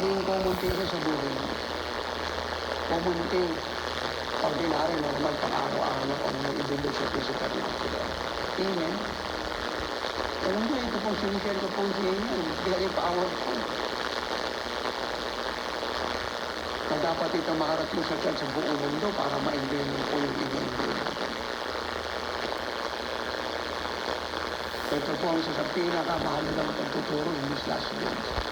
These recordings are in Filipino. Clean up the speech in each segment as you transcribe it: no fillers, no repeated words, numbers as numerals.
maging common thing sa buhay mo. Common thing, ordinary, normal, pang-araw-araw na kung may ibigay sa physical natural. Amen? Alam mo, ito pong sinishare ko po sa inyo, very powerful. Na dapat ito makarating sa church sa buong mundo para ma-enjoy mo po yung i-enjoy natin. Ito po ang isa sa pinakamahalagang pagtuturo in these last days.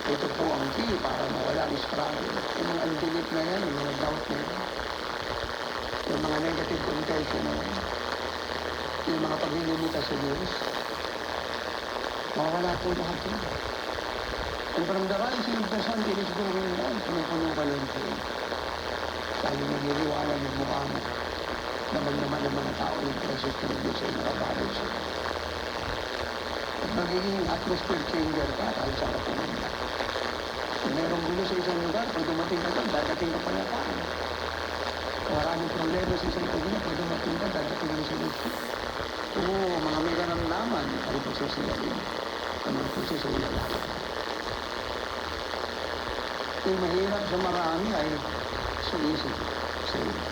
Ito po ang key para mawala ang struggle. Yung mga unbelief na yan, yung mga doubt na yan, yung mga negative contention na yan, yung mga paglilimita sa Diyos, mawala po lahat yun. And from the rising of the sun, it is going on. Punong-puno ka lang siya. Lalo nagiliwanag yung mukha mo. Naman ng mga tao yung precious ng Diyos ay nakabalot siya. At magiging atmosphere changer ka kahit sa kapunan. Kung merong gulo sa isang lugar, pag dumating ka doon, dadating ka pala pa. Maraming problema sa isang lugar, pag dumating ka, dadating ka sa lugar. Oo, mga may karamdaman, ay pagsasigalin. Ang mga pagsasigalin. Yung mahirap sa marami ay sa isip, sa iyo.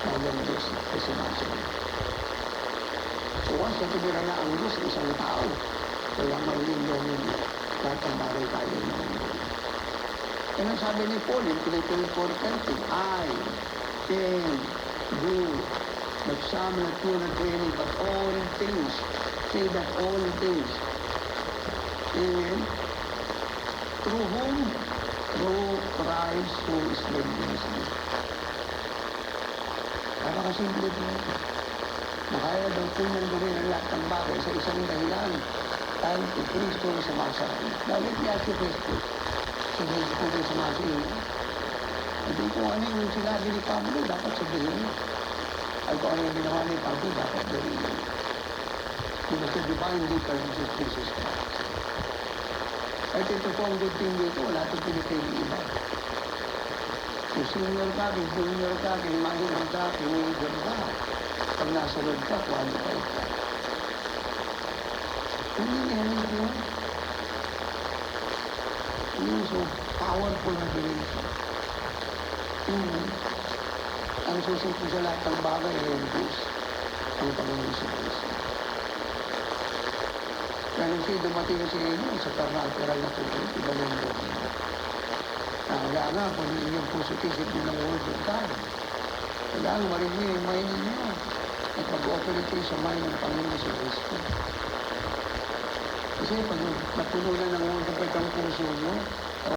Magang Diyos ay sinasabi. So once na tumira na ang Diyos sa isang tao, walang mailindong lahat ang bagay tayo ng mundo. Yan ang sabi ni Paul in Philippians 4:13, I can do but some not do not really, but all things, say that all things. Amen. Through whom? Through Christ who is living in me. Napakasimple po. Nakaya daw po niyang gawin ang lahat ng bagay sa isang dahilan. Dahil si Kristo ay sumasakit. Dahil niya si Kristo. Si Kristo po ay sumasakit. Hindi kung ano yung sinabi ni Pablo, dapat sabihin. Ay kung ano yung ginawa ni Pablo, dapat gawin. Because the divine difference is Jesus Christ. At ito po ang good thing dito, wala itong pinipili iba. Kung senior ka, kung junior ka, kung minor ka, kung major ka, pag nasa Lord ka, qualified ka. Hindi yan ito. Yun, so powerful na dimension. Ang susunod sa lahat ng bagay ay ang Diyos, ang Panginoon sa Kristo. Kaya siya dumating sa inyo sa supernatural na tubig, iba na yung Diyos. Kaya nga, kung inyong puso-isip nyo ng Word of God, kailangan marinig yung mind ninyo at pag-operate kayo sa mind ng Panginoon sa Kristo. Kasi pag napuno na ng Word of God ang puso nyo,